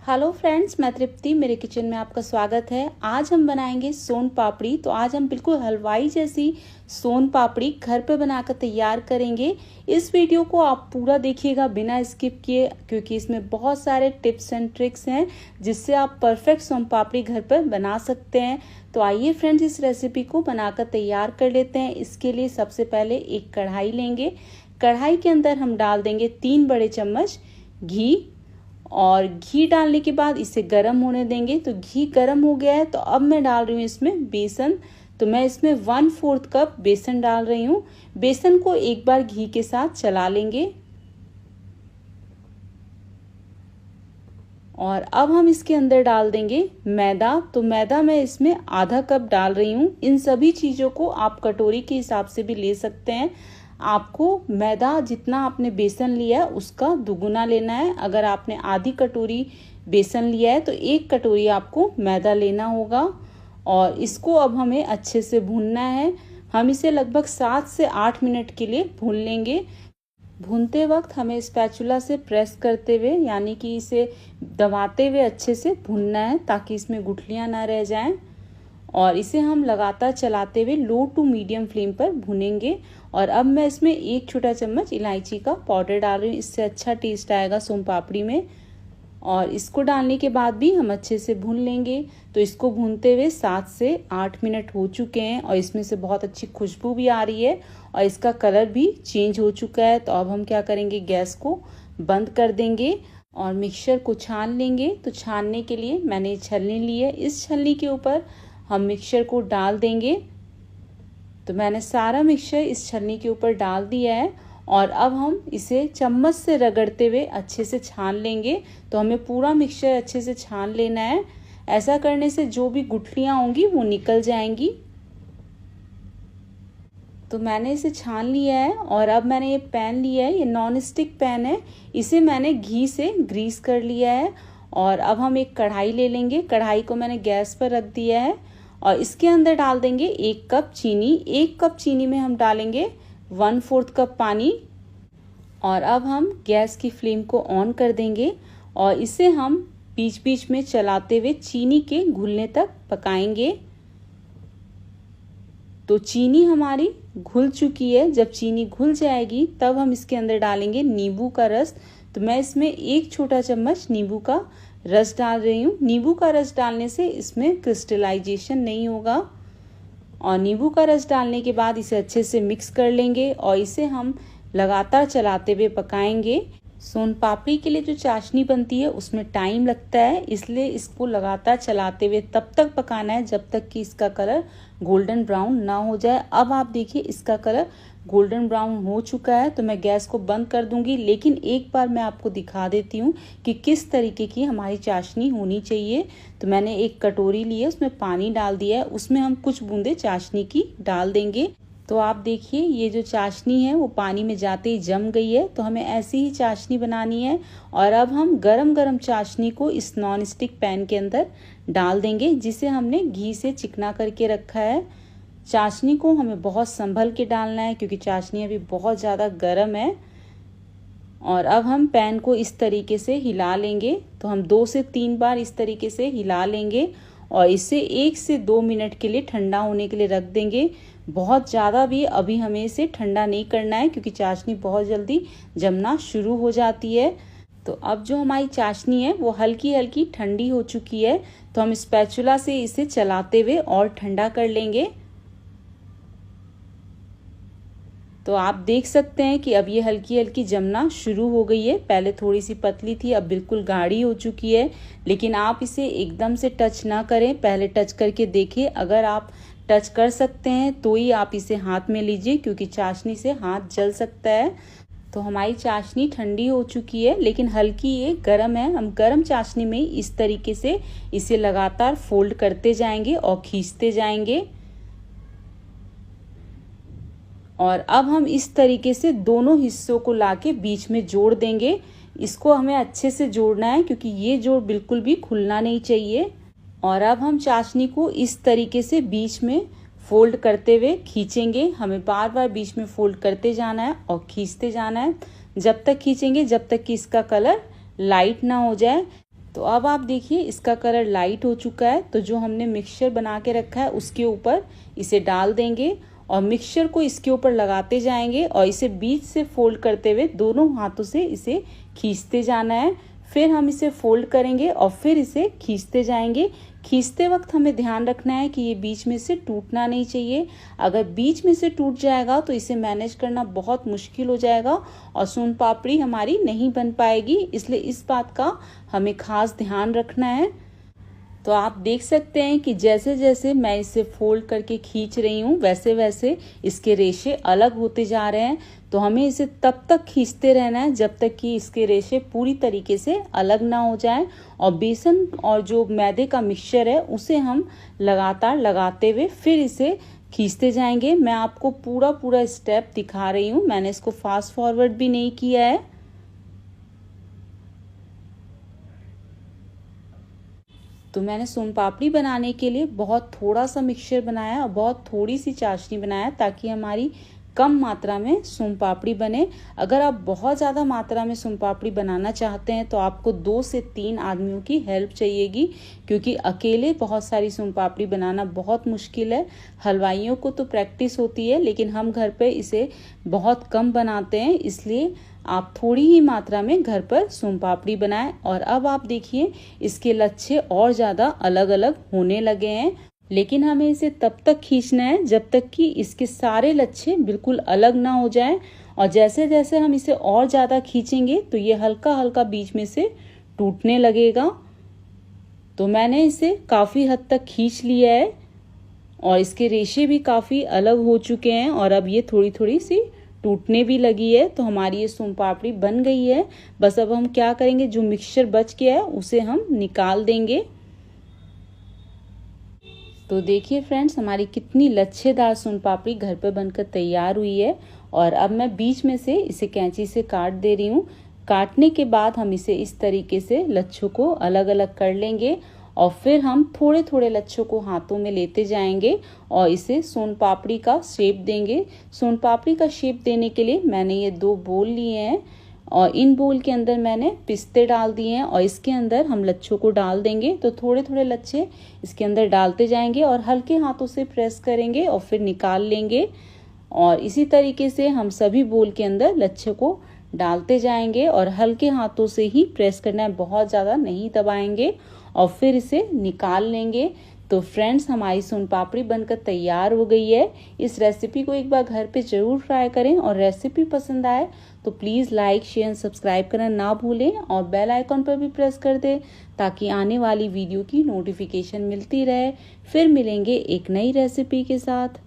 Hello friends, मैं तृप्ति, मेरे kitchen में आपका स्वागत है। आज हम बनाएंगे सोन पापड़ी। तो आज हम बिल्कुल हलवाई जैसी सोन पापड़ी घर पे बनाकर तैयार करेंगे। इस वीडियो को आप पूरा देखिएगा बिना स्किप किए, क्योंकि इसमें बहुत सारे टिप्स एंड ट्रिक्स हैं जिससे आप परफेक्ट सोन पापड़ी घर पर बना सकते हैं। तो आइए फ्रेंड्स, इस रेसिपी को बनाकर तैयार कर लेते हैं। इसके लिए सबसे पहले एक कढ़ाई लेंगे। कढ़ाई के अंदर हम डाल देंगे 3 बड़े चम्मच घी, और घी डालने के बाद इसे गर्म होने देंगे। तो घी गर्म हो गया है, तो अब मैं डाल रही हूँ इसमें बेसन। तो मैं इसमें 1/4 कप बेसन डाल रही हूँ। बेसन को एक बार घी के साथ चला लेंगे, और अब हम इसके अंदर डाल देंगे मैदा। तो मैदा मैं इसमें आधा कप डाल रही हूँ। इन सभी चीज़ों को आप कटोरी के हिसाब से भी ले सकते हैं। आपको मैदा जितना आपने बेसन लिया है उसका दुगुना लेना है। अगर आपने आधी कटोरी बेसन लिया है तो 1 कटोरी आपको मैदा लेना होगा। और इसको अब हमें अच्छे से भूनना है। हम इसे लगभग 7 से 8 मिनट के लिए भून लेंगे। भूनते वक्त हमें स्पैचुला से प्रेस करते हुए, यानी कि इसे दबाते हुए अच्छे से भूनना है, ताकि इसमें गुठलियां ना रह जाएं। और इसे हम लगातार चलाते हुए लो टू मीडियम फ्लेम पर भूनेंगे। और अब मैं इसमें 1 छोटा चम्मच इलायची का पाउडर डाल रही हूँ। इससे अच्छा टेस्ट आएगा सोन पापड़ी में। और इसको डालने के बाद भी हम अच्छे से भून लेंगे। तो इसको भूनते हुए 7 से 8 मिनट हो चुके हैं, और इसमें से बहुत अच्छी खुशबू भी आ रही है और इसका कलर भी चेंज हो चुका है। तो अब हम क्या करेंगे, गैस को बंद कर देंगे और मिक्सचर को छान लेंगे। तो छानने के लिए मैंने छलनी ली है। इस छलनी के ऊपर हम मिक्सचर को डाल देंगे। तो मैंने सारा मिक्सचर इस छलनी के ऊपर डाल दिया है, और अब हम इसे चम्मच से रगड़ते हुए अच्छे से छान लेंगे। तो हमें पूरा मिक्सचर अच्छे से छान लेना है। ऐसा करने से जो भी गुठलियां होंगी वो निकल जाएंगी। तो मैंने इसे छान लिया है, और अब मैंने ये पैन लिया है। ये नॉन स्टिक पैन है। इसे मैंने घी से ग्रीस कर लिया है। और अब हम एक कढ़ाई ले लेंगे। कढ़ाई को मैंने गैस पर रख दिया है, और इसके अंदर डाल देंगे 1 कप चीनी। 1 कप चीनी में हम डालेंगे 1/4 कप पानी। और अब हम गैस की फ्लेम को ऑन कर देंगे, और इसे हम बीच बीच में चलाते हुए चीनी के घुलने तक पकाएंगे। तो चीनी हमारी घुल चुकी है। जब चीनी घुल जाएगी तब हम इसके अंदर डालेंगे नींबू का रस। तो मैं इसमें 1 छोटा चम्मच नींबू का रस डाल रही हूँ। नींबू का रस डालने से इसमें क्रिस्टलाइजेशन नहीं होगा। और नींबू का रस डालने के बाद इसे अच्छे से मिक्स कर लेंगे, और इसे हम लगातार चलाते हुए पकाएंगे। सोन पापड़ी के लिए जो चाशनी बनती है उसमें टाइम लगता है, इसलिए इसको लगातार चलाते हुए तब तक पकाना है जब तक कि इसका कलर गोल्डन ब्राउन ना हो जाए। अब आप देखिए, इसका कलर गोल्डन ब्राउन हो चुका है। तो मैं गैस को बंद कर दूंगी, लेकिन एक बार मैं आपको दिखा देती हूँ कि किस तरीके की हमारी चाशनी होनी चाहिए। तो मैंने एक कटोरी ली है, उसमें पानी डाल दिया है। उसमें हम कुछ बूंदे चाशनी की डाल देंगे। तो आप देखिए, ये जो चाशनी है वो पानी में जाते ही जम गई है। तो हमें ऐसी ही चाशनी बनानी है। और अब हम गरम गरम चाशनी को इस नॉन स्टिक पैन के अंदर डाल देंगे, जिसे हमने घी से चिकना करके रखा है। चाशनी को हमें बहुत संभल के डालना है, क्योंकि चाशनी अभी बहुत ज़्यादा गर्म है। और अब हम पैन को इस तरीके से हिला लेंगे। तो हम 2 से 3 बार इस तरीके से हिला लेंगे, और इसे 1 से 2 मिनट के लिए ठंडा होने के लिए रख देंगे। बहुत ज़्यादा भी अभी हमें इसे ठंडा नहीं करना है, क्योंकि चाशनी बहुत जल्दी जमना शुरू हो जाती है। तो अब जो हमारी चाशनी है वो हल्की हल्की ठंडी हो चुकी है। तो हम स्पैचुला से इसे चलाते हुए और ठंडा कर लेंगे। तो आप देख सकते हैं कि अब ये हल्की हल्की जमना शुरू हो गई है। पहले थोड़ी सी पतली थी, अब बिल्कुल गाढ़ी हो चुकी है। लेकिन आप इसे एकदम से टच ना करें, पहले टच करके देखिए। अगर आप टच कर सकते हैं तो ही आप इसे हाथ में लीजिए, क्योंकि चाशनी से हाथ जल सकता है। तो हमारी चाशनी ठंडी हो चुकी है, लेकिन हल्की ये गर्म है। हम गर्म चाशनी में इस तरीके से इसे लगातार फोल्ड करते जाएंगे और खींचते जाएंगे। और अब हम इस तरीके से दोनों हिस्सों को लाके बीच में जोड़ देंगे। इसको हमें अच्छे से जोड़ना है, क्योंकि ये जोड़ बिल्कुल भी खुलना नहीं चाहिए। और अब हम चाशनी को इस तरीके से बीच में फोल्ड करते हुए खींचेंगे। हमें बार बार बीच में फोल्ड करते जाना है और खींचते जाना है, जब तक खींचेंगे जब तक कि इसका कलर लाइट ना हो जाए। तो अब आप देखिए इसका कलर लाइट हो चुका है। तो जो हमने मिक्सचर बना के रखा है उसके ऊपर इसे डाल देंगे और मिक्सचर को इसके ऊपर लगाते जाएंगे और इसे बीच से फोल्ड करते हुए दोनों हाथों से इसे खींचते जाना है। फिर हम इसे फोल्ड करेंगे और फिर इसे खींचते जाएंगे। खींचते वक्त हमें ध्यान रखना है कि ये बीच में से टूटना नहीं चाहिए। अगर बीच में से टूट जाएगा तो इसे मैनेज करना बहुत मुश्किल हो जाएगा और सोन पापड़ी हमारी नहीं बन पाएगी। इसलिए इस बात का हमें खास ध्यान रखना है। तो आप देख सकते हैं कि जैसे जैसे मैं इसे फोल्ड करके खींच रही हूँ वैसे वैसे इसके रेशे अलग होते जा रहे हैं। तो हमें इसे तब तक खींचते रहना है जब तक कि इसके रेशे पूरी तरीके से अलग ना हो जाएं। और बेसन और जो मैदे का मिक्सचर है उसे हम लगातार लगाते हुए फिर इसे खींचते जाएंगे। मैं आपको पूरा स्टेप दिखा रही हूँ, मैंने इसको फास्ट फॉरवर्ड भी नहीं किया है। तो मैंने सोन पापड़ी बनाने के लिए बहुत थोड़ा सा मिक्सचर बनाया और बहुत थोड़ी सी चाशनी बनाया ताकि हमारी कम मात्रा में सोन पापड़ी बने। अगर आप बहुत ज़्यादा मात्रा में सोन पापड़ी बनाना चाहते हैं तो आपको 2 से 3 आदमियों की हेल्प चाहिएगी, क्योंकि अकेले बहुत सारी सोन पापड़ी बनाना बहुत मुश्किल है। हलवाइयों को तो प्रैक्टिस होती है लेकिन हम घर पे इसे बहुत कम बनाते हैं, इसलिए आप थोड़ी ही मात्रा में घर पर सोन पापड़ी बनाएं। और अब आप देखिए इसके लच्छे और ज़्यादा अलग अलग होने लगे हैं, लेकिन हमें इसे तब तक खींचना है जब तक कि इसके सारे लच्छे बिल्कुल अलग ना हो जाएं। और जैसे जैसे हम इसे और ज़्यादा खींचेंगे तो ये हल्का हल्का बीच में से टूटने लगेगा। तो मैंने इसे काफ़ी हद तक खींच लिया है और इसके रेशे भी काफ़ी अलग हो चुके हैं और अब ये थोड़ी थोड़ी सी टूटने भी लगी है। तो हमारी ये सोन पापड़ी बन गई है। बस अब हम क्या करेंगे, जो मिक्सचर बच गया है उसे हम निकाल देंगे। तो देखिए फ्रेंड्स, हमारी कितनी लच्छेदार सोन पापड़ी घर पे बनकर तैयार हुई है। और अब मैं बीच में से इसे कैंची से काट दे रही हूँ। काटने के बाद हम इसे इस तरीके से लच्छों को अलग अलग कर लेंगे और फिर हम थोड़े थोड़े लच्छों को हाथों में लेते जाएंगे और इसे सोन पापड़ी का शेप देंगे। सोन पापड़ी का शेप देने के लिए मैंने ये 2 बोल लिए हैं और इन बोल के अंदर मैंने पिस्ते डाल दिए हैं और इसके अंदर हम लच्छों को डाल देंगे। तो थोड़े थोड़े लच्छे इसके अंदर डालते जाएंगे और हल्के हाथों से प्रेस करेंगे और फिर निकाल लेंगे। और इसी तरीके से हम सभी बोल के अंदर लच्छे को डालते जाएंगे और हल्के हाथों से ही प्रेस करना है, बहुत ज़्यादा नहीं दबाएंगे और फिर इसे निकाल लेंगे। तो फ्रेंड्स, हमारी सोन पापड़ी बनकर तैयार हो गई है। इस रेसिपी को एक बार घर पे ज़रूर ट्राई करें और रेसिपी पसंद आए तो प्लीज़ लाइक शेयर सब्सक्राइब करना ना भूलें और बेल आइकॉन पर भी प्रेस कर दें ताकि आने वाली वीडियो की नोटिफिकेशन मिलती रहे। फिर मिलेंगे एक नई रेसिपी के साथ।